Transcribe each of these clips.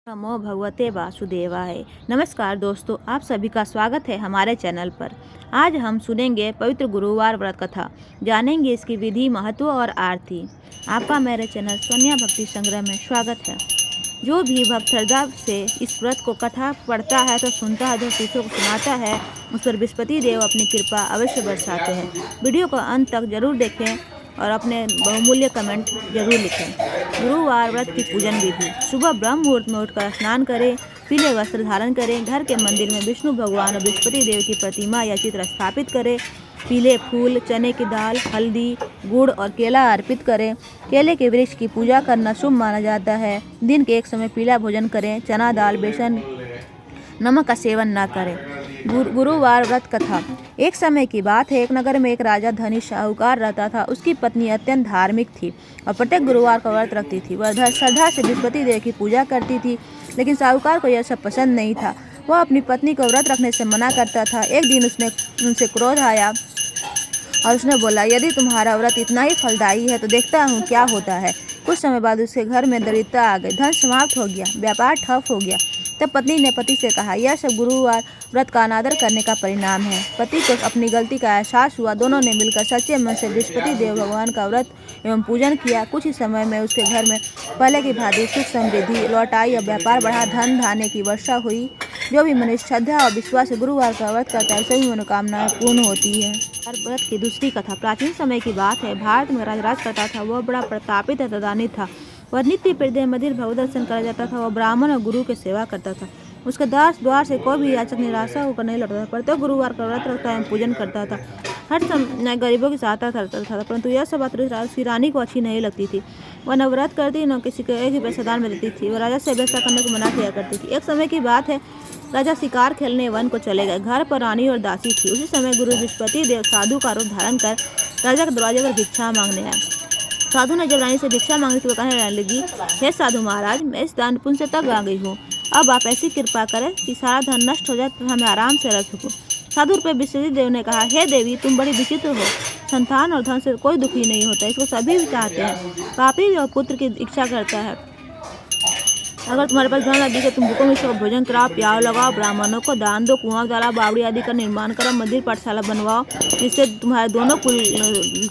नमो भगवते वासुदेवाय। नमस्कार दोस्तों, आप सभी का स्वागत है हमारे चैनल पर। आज हम सुनेंगे पवित्र गुरुवार व्रत कथा, जानेंगे इसकी विधि, महत्व और आरती। आपका मेरे चैनल सोनिया भक्ति संग्रह में स्वागत है। जो भी भक्त श्रद्धा से इस व्रत को कथा पढ़ता है तो सुनता है, जो दूसरों को सुनाता है उस पर बृहस्पति देव अपनी कृपा अवश्य बरसाते हैं। वीडियो को अंत तक जरूर देखें और अपने बहुमूल्य कमेंट जरूर लिखें। गुरुवार व्रत की पूजन विधि। सुबह ब्रह्म मुहूर्त में उठकर स्नान करें, पीले वस्त्र धारण करें, घर के मंदिर में विष्णु भगवान और बृहस्पति देव की प्रतिमा या चित्र स्थापित करें, पीले फूल, चने की दाल, हल्दी, गुड़ और केला अर्पित करें। केले के वृक्ष की पूजा करना शुभ माना जाता है। दिन के एक समय पीला भोजन करें, चना दाल, बेसन, नमक का सेवन न करें। गुरुवार व्रत कथा। एक समय की बात है, एक नगर में एक राजा धनी साहूकार रहता था। उसकी पत्नी अत्यंत धार्मिक थी और प्रत्येक गुरुवार का व्रत रखती थी। वह श्रद्धा से बृहस्पति देव की पूजा करती थी, लेकिन साहूकार को यह सब पसंद नहीं था। वह अपनी पत्नी को व्रत रखने से मना करता था। एक दिन उनसे क्रोध आया और उसने बोला, यदि तुम्हारा व्रत इतना ही फलदायी है तो देखता हूँ क्या होता है। कुछ समय बाद उसके घर में दरिद्रता आ गई, धन समाप्त हो गया, व्यापार ठप हो गया। तब पत्नी ने पति से कहा, यह सब गुरुवार व्रत का अनादर करने का परिणाम है। पति को अपनी गलती का एहसास हुआ। दोनों ने मिलकर सच्चे मन से बृहस्पति देव भगवान का व्रत एवं पूजन किया। कुछ ही समय में उसके घर में पहले की भांति सुख समृद्धि लौट आई और व्यापार बढ़ा, धन धान्य की वर्षा हुई। जो भी मनुष्य श्रद्धा और विश्वास से गुरुवार का व्रत करता है, सभी मनोकामनाएं पूर्ण होती है। व्रत की दूसरी कथा। प्राचीन समय की बात है, भारत में राज करता था। वह बड़ा प्रतापित और तदानी था। वह नित्य हृदय मंदिर भगवत दर्शन करा जाता था। वह ब्राह्मण और गुरु की सेवा करता था। उसके दास द्वार से कोई भी याचक निराशा होकर नहीं लौटता था। प्रत्येक गुरुवार का व्रत रखता एवं पूजन करता था। हर समय गरीबों की सहायता करता था, परंतु यह सब बात श्री रानी को अच्छी नहीं लगती थी। वह न व्रत करती, न किसी को एक ही पैसा दान में देती थी। वह राजा से व्यवस्था करने को मना किया करती थी। एक समय की बात है, राजा शिकार खेलने वन को चले गए। घर पर रानी और दासी थी। उसी समय गुरु बृहस्पति देव साधु का रूप धारण कर राजा के दरवाजे पर भिक्षा मांगने आए। साधु ने जब रानी से भिक्षा मांगी तो कहने लगी, हे साधु महाराज, मैं इस दान पुण्य से तंग आ गई हूँ। अब आप ऐसी कृपा करें कि सारा धन नष्ट हो जाए तो हमें आराम से रह सकूं। साधु रूपी बृहस्पति देव ने कहा, हे देवी, तुम बड़ी विचित्र हो। संतान और धन से कोई दुखी नहीं होता, इसको सभी भी चाहते हैं। पापी और पुत्र की इच्छा करता है। अगर तुम्हारे पास धन अधिक है, तुम भूखों में सबको भोजन कराओ, प्याव लगाओ, ब्राह्मणों को दान दो, कुआं तालाब बावड़ी आदि का निर्माण करो, मंदिर पाठशाला बनवाओ, जिससे तुम्हारे दोनों कुल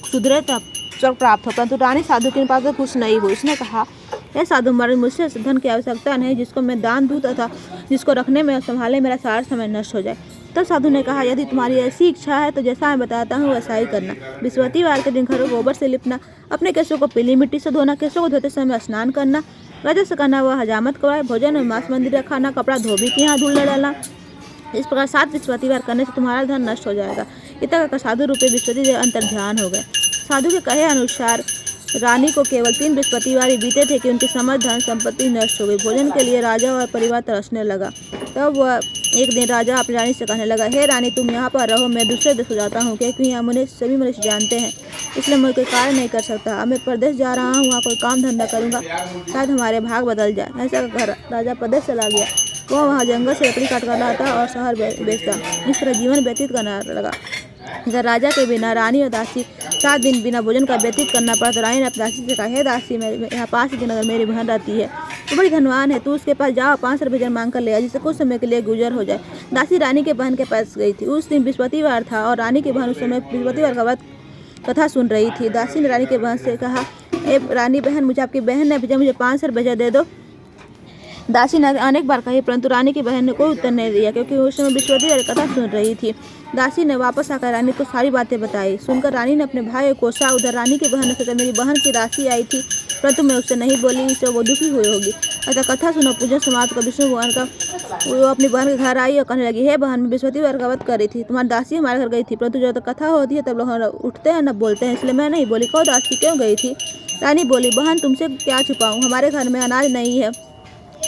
सुधरे तब स्वर्ग प्राप्त हो। परंतु रानी साधु के पास तो कुछ नहीं हुई। उसने कहा, हे साधु महाराज, मुझसे धन की आवश्यकता नहीं, जिसको मैं दान दूं तथा जिसको रखने में संभालने मेरा सारा समय नष्ट हो जाए। तब साधु ने कहा, यदि तुम्हारी ऐसी इच्छा है तो जैसा मैं बताता हूँ वैसा ही करना। बृहस्पतिवार के दिन घर को गोबर से लिपना, अपने केशों को पीली मिट्टी से धोना, केशों को धोते समय स्नान करना, राजा से कहना वह हजामत करवाए, भोजन और मांस मंदिर का खाना, कपड़ा धोबी के यहाँ धूल डालना। इस प्रकार 7 बृहस्पतिवार करने से तुम्हारा धन नष्ट हो जाएगा। इतना कहकर साधु रूपी बृहस्पति देव अंतर ध्यान हो गए। साधु के कहे अनुसार रानी को केवल 3 बृहस्पतिवार बीते थे कि उनकी समस्त धन संपत्ति नष्ट हो गई। भोजन के लिए राजा और परिवार तरसने लगा। तब वह एक दिन राजा अपनी रानी से कहने लगा, हे रानी, तुम यहाँ पर रहो, मैं दूसरे देश हो जाता हूँ, क्योंकि यहाँ मुझे सभी मनुष्य जानते हैं, इसलिए मैं कोई कार्य नहीं कर सकता। अब मैं प्रदेश जा रहा हूँ, वहाँ कोई काम धंधा करूँगा, शायद हमारे भाग बदल जाए। ऐसा कहकर राजा प्रदेश चला गया। वह वहाँ जंगल से लकड़ी काट कर लाता और शहर बेचता। इस तरह जीवन व्यतीत करना लगा। जब राजा के बिना रानी और दासी 7 दिन बिना भोजन का व्यतीत करना पड़ा तो रानी ने अपनी दासी से कहा, हे दासी, मैं यहाँ 5 दिन अगर मेरी बहन रहती है तो बड़ी धनवान है, तू उसके पास जाओ, 5 भोजन मांग कर ले आ, जिससे कुछ समय के लिए गुजर हो जाए। दासी रानी के बहन के पास गई थी। उस दिन बृहस्पतिवार था और रानी की बहन उस समय बृहस्पतिवार का व्रत कथा सुन रही थी। दासी ने रानी के बहन से कहा, ए रानी बहन, मुझे आपकी बहन ने भेजा, मुझे 5 भोजन दे दो। दासी ने अनेक बार कही, परंतु रानी की बहन ने कोई उत्तर नहीं दिया, क्योंकि उस समय बृहस्पतिवार कथा सुन रही थी। दासी ने वापस आकर रानी को सारी बातें बताई। सुनकर रानी ने अपने भाई को कोसा। उधर रानी की बहन ने सोचा, मेरी बहन की राशि आई थी, परंतु मैं उससे नहीं बोली, इससे वो दुखी हुई होगी। अतः कथा सुनो, पूजन समाप्त कर विष्णु भगवान का वो अपनी बहन के घर आई और कहने लगी, हे बहन, मैं बृहस्पतिवार का व्रत कर रही थी, तुम्हारी दासी हमारे घर गई थी, परंतु जब तक कथा होती है तब लोग उठते हैं न बोलते हैं, इसलिए मैं नहीं बोली। कहो दासी, क्यों गई थी? रानी बोली, बहन, तुमसे क्या छुपाऊँ, हमारे घर में अनाज नहीं है।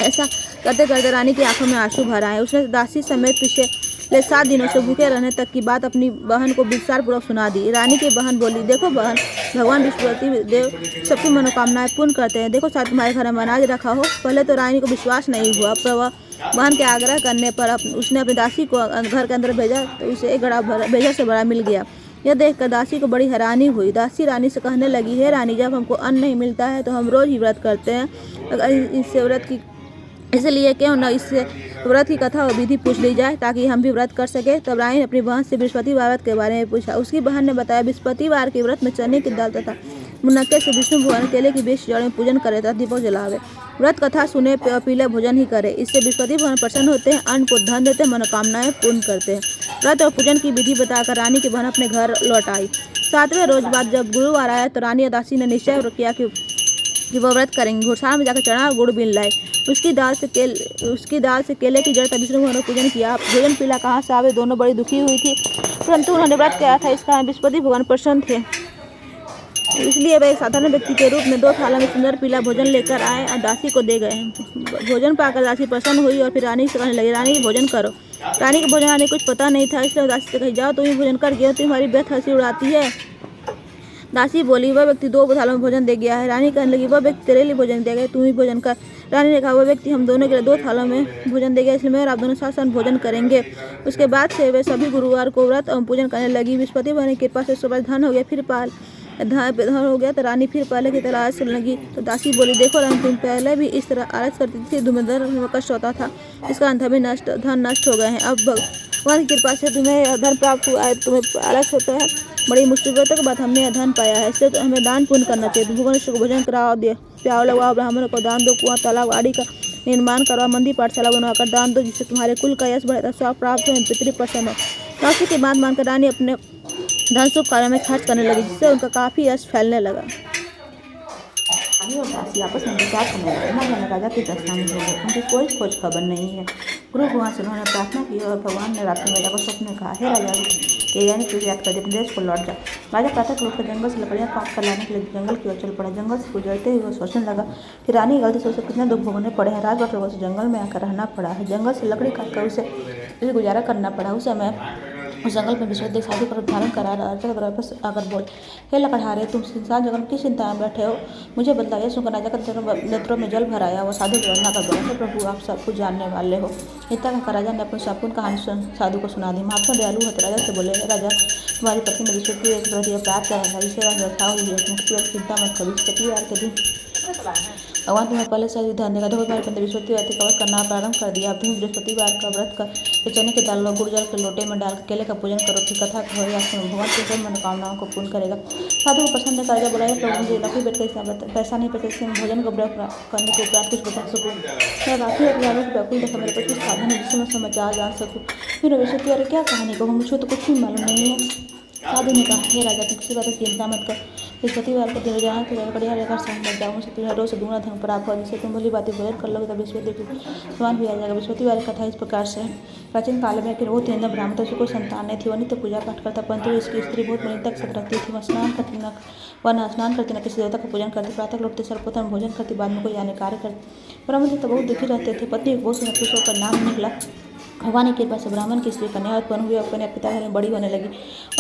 ऐसा करते करते रानी की आंखों में आंसू भर आए। उसने दासी समेत पिछले 7 दिनों से भूखे रहने तक की बात अपनी बहन को विस्तार पूर्वक सुना दी। रानी की बहन बोली, देखो बहन, भगवान बृहस्पति देव सबकी मनोकामनाएं पूर्ण करते हैं। देखो शायद तुम्हारे घर में अनाज रखा हो। पहले तो रानी को विश्वास नहीं हुआ, पर वह बहन के आग्रह करने पर उसने अपनी दासी को घर के अंदर भेजा तो उसे एक घड़ा भेजा से बड़ा मिल गया। यह देखकर दासी को बड़ी हैरानी हुई। दासी रानी से कहने लगी, हे रानी, जब हमको अन्न नहीं मिलता है तो हम रोज ही व्रत करते हैं। अगर इससे व्रत की इसलिए क्यों न इससे व्रत की कथा और विधि पूछ ली जाए ताकि हम भी व्रत कर सके। तब रानी ने अपनी बहन से बृहस्पतिवार व्रत के बारे में पूछा। उसकी बहन ने बताया बृहस्पतिवार के व्रत में चने की दाल तथा मुनक्के से विष्णु भगवान केले की बीज जड़ में पूजन करे तथा दीपक जलावे। व्रत कथा सुने पीले भोजन ही करे। इससे बृहस्पति भगवान प्रसन्न होते हैं, अन्न को धन देते हैं, मनोकामनाएं पूर्ण करते हैं। व्रत और पूजन की विधि बताकर रानी की बहन अपने घर लौट आई। 7वें रोज बाद जब गुरुवार आया तो रानी और दासी ने निश्चय किया कि वो व्रत करेंगे। घुड़साल में जाकर चना और गुड़ बीन लाए। उसकी दाल से केले की जड़ तथा विष्णु भगवान ने पूजन किया। भोजन पीला कहाँ से आवे, दोनों बड़ी दुखी हुई थी, परंतु उन्होंने व्रत किया था, इस कारण बृहस्पति भगवान प्रसन्न थे। इसलिए वे एक साधारण व्यक्ति के रूप में 2 थालों में सुंदर पीला भोजन लेकर आए और दासी को दे गए। भोजन पाकर दासी प्रसन्न हुई और फिर रानी से कहने लगी, रानी भोजन करो। रानी के भोजन आने कुछ पता नहीं था, इसलिए दासी से कही, जाओ तुम ही भोजन कर गया, तुम्हारी व्यर्थ हंसी उड़ाती है। दासी बोली, वह व्यक्ति 2 थालों में भोजन दे गया है। रानी कहने लगी, वह व्यक्ति तेरे लिए भोजन दे गया, तू ही भोजन कर। रानी ने कहा, वह व्यक्ति हम दोनों के लिए 2 थालों में भोजन दे गया, इसलिए मैं और आप दोनों साथ साथ भोजन करेंगे। उसके बाद से वे सभी गुरुवार को व्रत और पूजन करने लगी। बृहस्पति भगवान की कृपा से सुबह धन हो गया, धन हो गया तो रानी फिर पहले की तरह आलस करने लगी। तो दासी बोली, देखो रानी, तुम पहले भी इस तरह आलस करती थी, तुम्हें धन में कष्ट होता था, इसका अंत धन नष्ट हो गए हैं। अब भगवान की कृपा से तुम्हें धन प्राप्त हुआ है, तुम्हें आलस होता है। बड़ी मुसीबतों के बाद हमने धन पाया है, इससे तो हमें दान पुण्य करना चाहिए। भगवान को भोजन कराओ, प्याव लगवाओ, ब्राह्मणों को दान दो, कुआं तालाब आदि का निर्माण करवाओ, मंदिर पाठशाला बनवाकर दान दो, जिससे तुम्हारे कुल का यश बढ़े, स्वास्थ्य प्राप्त हो, पितृ प्रसन्न हो। दासी की बात मानकर रानी अपने धन शुभ कार्य में खर्च करने लगी, जिससे उनका काफी यश फैलने लगा। रानी और दासी आपस में विचार करने लगे। न जाने राजा की दशा हो गई, उनकी कोई खोज खबर नहीं है। गुरु भगवान से उन्होंने प्रार्थना की और भगवान ने रात्रि में राजा को स्वप्न में कहा, हे राजा, ये यानी तुझे याद कर अपने देश को लौट जा। राजा प्रातः उठकर जंगल से लकड़ियाँ काट कर लाने के लिए जंगल की ओर चल पड़ा। जंगल से गुजरते हुए सोचने लगा कि रानी गलती से उसे कितने दुख भोगने पड़े हैं। राजभर लोगों से जंगल में आकर रहना पड़ा है, जंगल से लकड़ी काट कर उसे गुजारा करना पड़ा। उस समय उस जंगल में विश्वदेव साधु पर धारण करा राजा वापस आकर बोले, हे लकड़हारे, तुम संसार जगत में किस चिंता में बैठे हो, मुझे बतलाइए। सुनकर राजा के नेत्रों में जल भर आया। वो साधु वंदना कर बोला, हे प्रभु, आप सब कुछ जानने वाले हो। इतना कहकर राजा ने अपनी संपूर्ण कहानी साधु को सुना दी। महात्मा दयालु है तो राजा से बोले, राजा, तुम्हारी पत्नी ने विश्वदेव एक प्रति प्राप्त करा था, इसे व्यवस्था हुई है, तुम किसी बात चिंता मत करो। बृहस्पतिवार के दिन भगवान तुम्हें पहले से ध्यान देगा। धोबी भाई पंडित बृहस्पतिवार के कवच करना प्रारंभ कर दिया। अब तुम बृहस्पतिवार का व्रत कर चने की दाल और गुड़ जल के लोटे में डाल केले का पूजन करो, फिर कथा कहो या सुनो, भगवान की सब मनोकामनाओं को पूर्ण करेगा। साधु को प्रसन्न कर राजा बोला, प्रभु, मुझे लकड़ी बैठ कर पैसा नहीं बचा, इससे भोजन का व्रत करने के उपरांत कुछ बता सकूँ। मैं राखी अपने को व्याकुल देखा, मेरे पास कुछ साधन है जिससे मैं समाचार जान सकूँ। फिर बृहस्पतिवार क्या कहानी कहूँ, मुझे तो कुछ भी मालूम नहीं है। साधु ने कहा, हे राजा, तुम किसी बात की चिंता मत कर। बृहस्पतिवार को दिन जाना तो लकड़ियाँ लेकर साथ मत जाओ, मुझे तुझे रोज से दुगना धन प्राप्त हो, जिससे तुम भली बातें भोजन कर लोगे तो बृहस्पति समान भी आ जाएगा। बृहस्पतिवार की कथा इस प्रकार से है। प्राचीन काल में एक बहुत ही ब्राह्मण था, उसको कोई संतान नहीं थी, वह नित्य पूजा पाठ करता, परंतु इसकी स्त्री बहुत बड़ी तक सक रखती थी। वह स्नान करती न किसी देवता का पूजन करती, प्रातः लौटते सर्वप्रथम भोजन करती, बाद में कोई अन्य कार्य करती। ब्राह्मण तो बहुत दुखी रहते थे। पत्नी बहुत से खुश होकर नाम निकला। भगवान की कृपा से ब्राह्मण की स्त्री कन्या उत्पन्न हुई और कन्या पिता घर में बड़ी होने लगी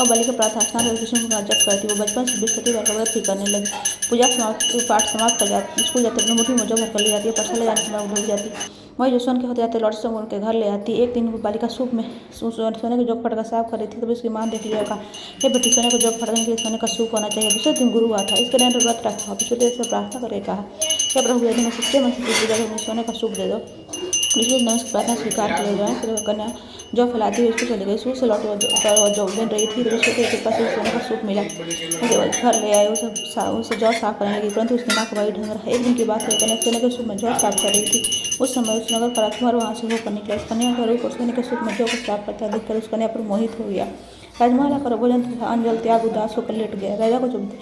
और बलि के प्रातः स्नान कर विष्णु का जप करती। वो बचपन से बृहस्पतिवार का व्रत ही करने लगी। पाठ समाप्त कर जाती, स्कूल जाते अपनी मुट्ठी में जब भर कर ले जाती है, पाठशाला जाने के बाद भूल जाती। वही जो सोन के होते जाते लौट से उनके घर ले आती। एक दिन वो बालिका सूप में सोने के जोग फटका साफ कर रही थी, तभी उसकी मां देख लिया, कहा, हे बेटी, सोने को जोग फटकने के लिए सोने का सूप होना चाहिए। दूसरे दिन गुरु हुआ था, इसके दिन व्रत रखा। विष्णुदेव से प्रार्थना करके कहा, हे प्रभु, यदि मैं सच्चे मन से पूजा करूँ, सोने का सूप दे दो। विष्णुदेव ने उसकी प्रार्थना स्वीकार कर लिया। फिर कन्या जो फैलाती हुई उसको चली गई। सूप से लौट जो बन रही थी तो विष्णु के पास सोने का सूप मिला। उसे घर ले आए, उसे जौ साफ करने लगी, परंतु उसकी नाक वही ढंग रहा। एक दिन की बात है, कन्या सोने के सूप में जौ साफ कर रही थी। उस समय उस नगर का राजकुमार वहाँ से होकर निकला। उस कन्या का रूप सोने के सूप में जौ को साफ करता देखकर उस कन्या पर मोहित हो गया। राजकुमार आकर भोजन तथा अन्न जल त्याग उदास होकर लेट गया। राजा को जब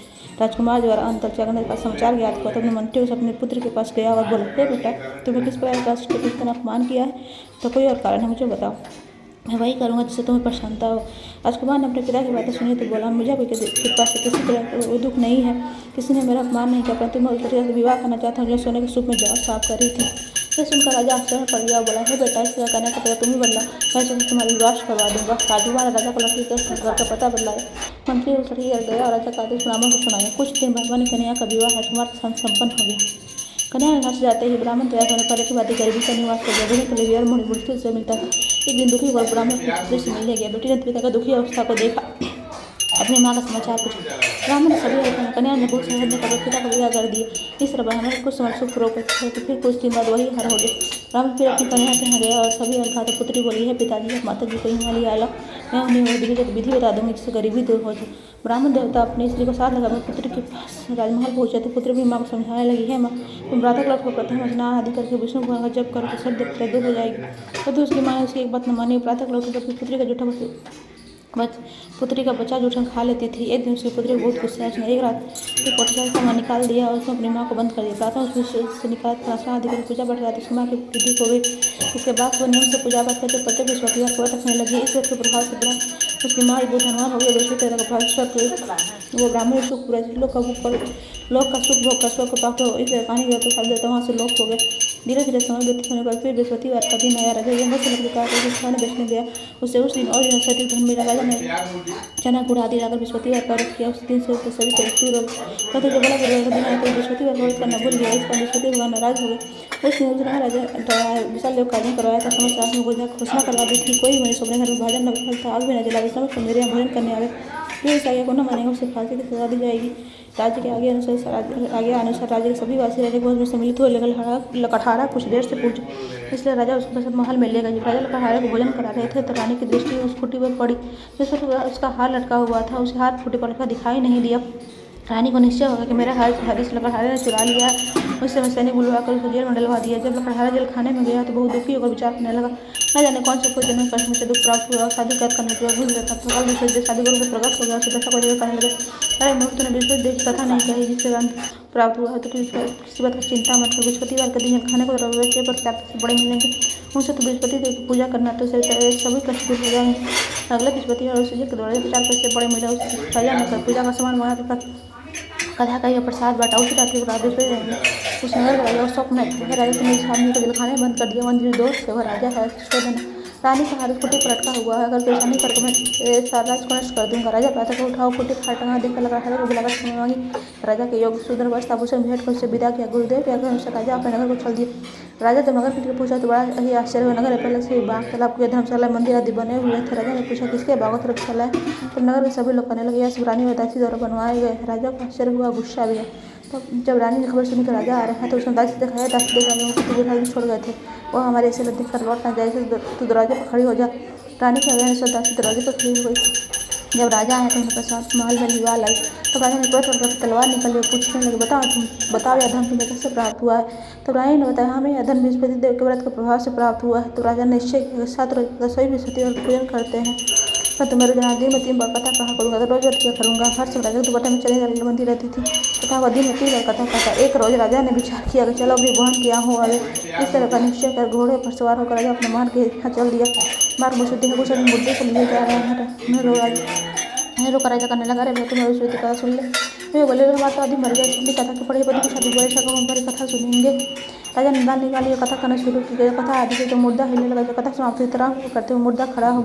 राजकुमार द्वारा अन्न तक त्यागने का समाचार ज्ञात हुआ तो अपने मंत्री से अपने पुत्र के पास गया और बोला, हे बेटा, तुम्हें किस प्रकार का इतना अपमान किया है, तो कोई और कारण है, मुझे बताओ, मैं वही करूँगा जिससे तुम्हें प्रसन्नता हो। राजकुमार ने अपने पिता की बातें सुनी तो बोला, मुझे कोई कृपा से किसी तरह का दुख नहीं है, किसी ने मेरा अपमान नहीं किया, परंतु मैं उस तरीके से विवाह करना चाहता हूँ जो सोने के सूप में जौ साफ कर रही थी। ये सुनकर राजा आश्चर्य पड़ गया, बोला, हे बेटा, इस तरह करने का पता तुम ही बदला, मैं तुमसे तुम्हारी विवाह करवा दूंगा। राजकुमार ने राजा को लकड़ी के घर का पता बदलाया। मंत्री उस लकड़ी घर गया और राजा का आदेश ब्राह्मण को सुनाया। कुछ दिन ब्राह्मण कन्या का विवाह राजकुमार के साथ संपन्न हो गया। कन्या ने नच जाते ही ब्राह्मण तैयार होने पहले की बातें गरीबी का निवास कर दिया। के लिए मुड़ी मुश्किल से मिलता था। एक दिन दुखी होकर ब्राह्मण पुत्री से मिलने गया। बेटी ने पिता का दुखी अवस्था को देखा, अपनी माँ का समाचार पूछा। ब्राह्मण ने सभी कन्या ने भूख से पिता को विदा कर दिए। इस तरह ब्राह्मण कुछ समय सुख रोक फिर कुछ दिन बाद वही हर हो गया। ब्राह्मण फिर अपनी कन्या के यहाँ गया और सभी अलखा तो पुत्री बोली है पिताजी और माता जी को यहाँ लिया ला, मैं उन्हें विधि बता दूंगी जिससे गरीबी दूर हो जाए। ब्राह्मण देवता अपनी स्त्री को साथ लगा मैं पुत्र के पास राजमहल पहुंचा तो पुत्र भी माँ को समझाने लगी है माँ तुम प्रातः काल को प्रथम स्नान आदि करके विष्णु भगवान का जप करो तो सब दिक्कतें दूर हो जाएगी। तो उसकी माँ ने उसकी एक बात न मानी। प्रातः काल को अपनी पुत्री का जूठा पुत्री का बच्चा जूठन खा लेती थी। एक दिन उसकी पुत्री बहुत गुस्सा है। उसने एक रात एक कोठरी से सामान निकाल दिया और उसने अपनी माँ को बंद कर दिया। प्रातः उससे निकाल प्रार्थना आदि कर पूजा पाठ करती उसकी माँ की विधि हो गई। इसके बाद वह नियम से पूजा पाठ करते प्रत्येक बृहस्पतिवार को व्रत रखने लगी। इस व्रत के प्रभाव से उसकी माँ बहुत धनवान हो गई। बृहस्पति का प्रभाव वो ब्राह्मण सुख पूरा लोक का सुख भोग का स्वर्ग प्राप्त हो। इस कहानी के होते साल देवता वहाँ से लोक हो गए। धीरे धीरे समय व्यतीत होने पर फिर बृहस्पतिवार का दिन आया। राजा जंगल से लकड़ी काटकर बेचने गया। उससे उस दिन और दिन सटीक धन मिला। राजा ने चना गुड़ आदि लाकर बृहस्पतिवार का व्रत किया। उस दिन से सभी तरक्की हो गई। तो जो बड़ा दिन आया तो बृहस्पतिवार का व्रत करना भूल गया। इस पर बृहस्पति भगवान नाराज हो गए। उस दिन राजा विशाल देव कार्य करवाया था। समस्त राष्ट्र में घोषणा करवा दी थी कोई मनुष्य अपने घर में भोजन न फलता आग भी न जला समस्त मेरे यहाँ भोजन करने आवे जो इस आज्ञा को न मानेगा उसे फांसी की सजा दी जाएगी। राज्य के आगे अनुसार राज्य के सभी वासी राजा भोज में सम्मिलित हुए। लकड़हारा कुछ देर से पूछे इसलिए राजा उसके साथ महल में ले गए। जब राजा लकड़हारे को भोजन करा रहे थे तो रानी की दृष्टि उस फूटी पर पड़ी जिस पर उसका हार लटका हुआ था। उसे हार फूटी पर दिखाई नहीं दिया। रानी को निश्चय होगा कि मेरा हार इस लकड़हारे ने चुरा लिया। उस समय सैनिक बुलवाकर उसको जेल में डलवा दिया। जब लकड़हारा जेल खाने में गया तो बहुत दुखी होकर विचार करने लगा न जाने कौन से कोई जन्म कष्ट मुझे दुख प्राप्त हुआ और शादी कैद करने के बाद भूल गया था। तो कल दूसरे शादी को प्रकट हो गया उसे दशा को जगह करने लगे। अरे मूर्ख ने बृहस्पति देव की कथा नहीं कही जिससे अंत प्राप्त हुआ है तो किसी बात की चिंता मत कर। बृहस्पतिवार के दिन खाने को रविवार पर चार से बड़े मिलेंगे उनसे तो बृहस्पति देव की पूजा करना तो सभी कष्ट दूर हो जाएंगे। अगले बृहस्पतिवार उस के द्वारा 4 पैसे बड़े मिला उसकी पूजा न कर पूजा का सामान बना कथा का यह प्रसाद बांटा। उसी रात्रि को राजेश्वरी रहेंगे उस नगर का राजा और स्वप्न राजा के निज आदमी को दिलखाने बंद कर दिया। मंदिर दो से वह राजा है शोधन रानी का हाथ फुटी पर अटका हुआ है। अगर परेशानी करके मैं सारा राज को नष्ट कर दूंगा। राजा प्रातः को उठाओ फुटी फाटना देखकर लगा को बुलाकर क्षमा मांगी। राजा के योग सुंदर वस्त्र आभूषण भेंट कर उसे विदा किया। गुरुदेव के आज्ञा अनुसार राजा अपने नगर को चल दिए। राजा जब नगर के पहुंचा तो बड़ा ही आश्चर्य हुआ। नगर पहले से बाग तालाब के धर्मशाला मंदिर आदि बने हुए थे। राजा ने पूछा किसके बागों तरफ चला है तो नगर के सभी लोग कहने लगे यह सब रानी और दासी द्वारा बनवाए गए। राजा को आश्चर्य हुआ गुस्सा भी है। तब जब रानी ने खबर सुनी कि राजा आ रहे हैं तो उसने दासी दिखाया। दासी देखा छोड़ गए थे वो हमारे ऐसे देख कर लौट ना जाए तो दरवाजे पर खड़ी हो जा। रानी के आज्ञा अनुसार दासी दरवाजे पर खड़ी हो गई। जब राजा आया तो उनके साथ महल में दीवार लाई तो राजा ने क्रोध करके तलवार निकाली और पूछने लगे बताओ यह धन तुम्हें कैसे प्राप्त हुआ है। तो रानी ने बताया हमें यह धन बृहस्पति देव के व्रत के प्रभाव से प्राप्त हुआ है। तो राजा ने निश्चय किया सात रोज सभी बृहस्पति और पूजन करते हैं पर मेरे जन्मदिन में 3 बार कथा कहा करूँगा तो रोज व्रत किया करूँगा। हर समय राजा दुपट्टे में चली जाने बंदी रहती थी तथा वह दिन में 3 बार कथा कहता। एक रोज राजा ने विचार किया कि चलो अभी बहन किया हूँ अरे इस तरह का निश्चय कर घोड़े पर सवार होकर राजा अपने महल के यहाँ चल दिया। मार्ग में शुद्धि कुछ मुद्दे को लिए जा रहे हैं रोका राजा करने लगा। अरे तुम्हें उस कथा सुन ले वे बोले हमारा तो आदि मर गया इसलिए कथा की पढ़ी पति की शादी बड़े सका हमारी कथा सुनेंगे। राजा ने दान निकाली कथा करना शुरू की। कथा आदि से जो मुर्दा हिलने लगा कथा समाप्त हुई तरह करते हुए मुर्दा खड़ा हो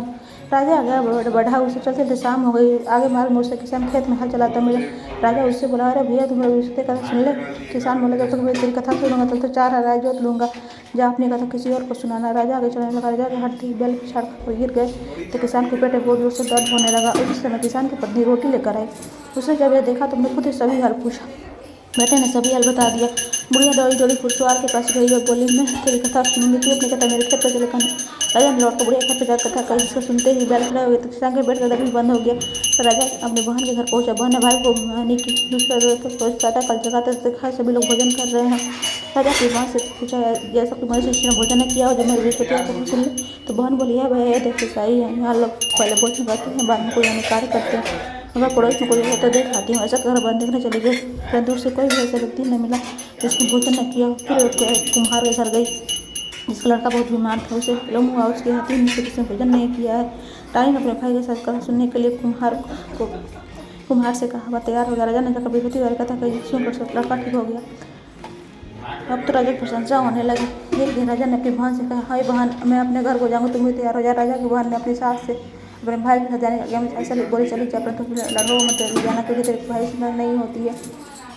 राजा आगे बढ़ा उसे चलते शाम हो गई। आगे मार्ग मोड़ से किसान खेत में हल चलाता मिला। राजा उससे बोला अरे भैया तुम्हें उससे कथा सुन ले। किसान बोला जब तक मैं तेरी कथा सुनूंगा तब तक 4 हज़ार जोत लूँगा जा अपनी कथा किसी और को सुनाना। राजा आगे चलने लगा। राजा के हाथी बैल की छाड़ पर गिर गए तो किसान के पेट बहुत जोर से दर्द होने लगा। उसी समय किसान की पत्नी रोटी लेकर आई। उसने जब यह देखा तो मैं खुद ही सभी हाल पूछा। बेटे ने सभी हाल बता दिया। बुढ़िया दौड़ी पुरसवार के पास गई और बोली मैं तेरी कथा सुनूंगी तू अपनी कथा मेरे खेत पर चले कहना। राजा ने लौट कर बुढ़िया खेत पर जाकर कथा कही। इसको सुनते ही बैल खड़ा हो गया तो किसान के पेट का दर्द भी बंद हो गया। तो राजा अपने बहन के घर पहुंचा। बहन ने भाई को मानी कि दूसरा रोज प्रातः कल जगाते देखा सभी लोग भोजन कर रहे हैं। राजा की बहन से पूछा जैसा कि मेरे शिष्य ने भोजन नहीं किया हो जब मेरे बृहस्पतिवार को सुन ले। तो बहन बोली है भाई देखिए सही है यहाँ लोग पहले भोजन करते हैं बाद में कोई अन्य कार्य करते हैं। अगर पड़ोस में कोई होता देख आती हूँ ऐसा घर बंद देखने चली गई। परंतु दूर से कोई भी ऐसा व्यक्ति न मिला जिसने भोजन न किया। फिर कुम्हार के घर गई जिसका लड़का बहुत बीमार था उसे लम हुआ उसके हाथी में से किसी भोजन नहीं किया है। रानी ने अपने भाई के साथ कथा सुनने के लिए कुम्हार से कहा वह तैयार हो गया। राजा ने जाकर बृहस्पतिवार कथा कही सुनकर लड़का ठीक हो गया। अब तो राजा की प्रशंसा होने लगी। एक दिन राजा ने अपनी बहन से कहा हाय बहन मैं अपने घर को जाऊँगा तुम भी तैयार हो जाए। राजा की बहन ने अपनी सास से अपने भाई के साथ जाने का में ऐसा बोली चली जा परंतु लड़ों मत जाना क्योंकि तेरे भाई से नहीं होती है।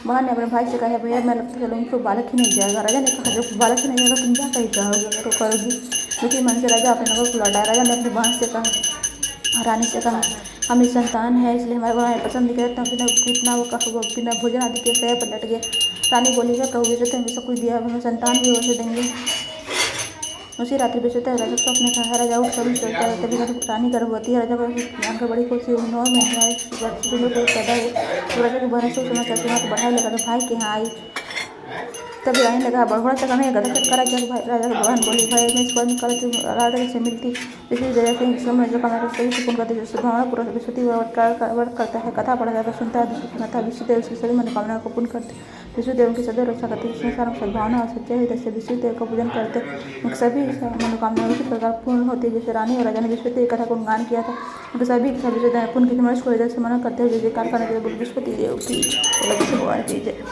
बहन ने अपने भाई से कहा भैया मैं लगता चलूँगी तो बालक ही नहीं जाएगा। राजा ने कहा जब बालक ही नहीं जाएगा तुम क्या कहीं जाओगे तो करोगी। उसी मन से राजा अपने नगर को लौटाया। राजा ने अपनी बहन से कहा रानी से कहा हम संतान है इसलिए हमारे बहन पसंद नहीं करता कितना वो कहा बिना भोजन आदि के सह पर लट गया। रानी बोली है प्रभु विजय हमें सब कुछ दिया हमें संतान भी वैसे देंगे। उसी रात्रि विश्वदेव राजा को अपने कहा, राजा उठ सभी सोचता है, तभी रानी गर्भवती है। राजा को जानकर बड़ी खुशी हुई। 9 महीने सुंदर पुरुष पैदा हुए। तो राजा की बहन सोच समाचार सुना तो बढ़ाई लेकर भाई के यहाँ आई। तभी रानी ने कहा, बड़बड़ा चक्कर नहीं, गधा चक्कर है। राजा की बहन बोली, भाई मैं इस बार कल राजा से मिलती विश्वदेव दया से समय जो कमाया सभी से पूर्ण करते सद्भावना पूर्वक विश्वती व्रत करता है। कथा पढ़ा जाता सुनता है तथा विश्वदेव उसकी सभी मनोकामनाओं को पूर्ण करते। विश्वदेव की सदैव रक्षा करते। संसार में सद्भावना और सच्चाई हृदय से विश्वदेव का पूजन करते। उनकी सभी मनोकामनाएं उसी प्रकार पूर्ण होती है जैसे रानी और राजा ने विश्वदेव की कथा को गान किया था। उनके सभी विश्वदेव पूर्ण की मनुष्य को हृदय से मनन करते हुए जयकार करने के लिए विश्वती देव की भगवान की जय।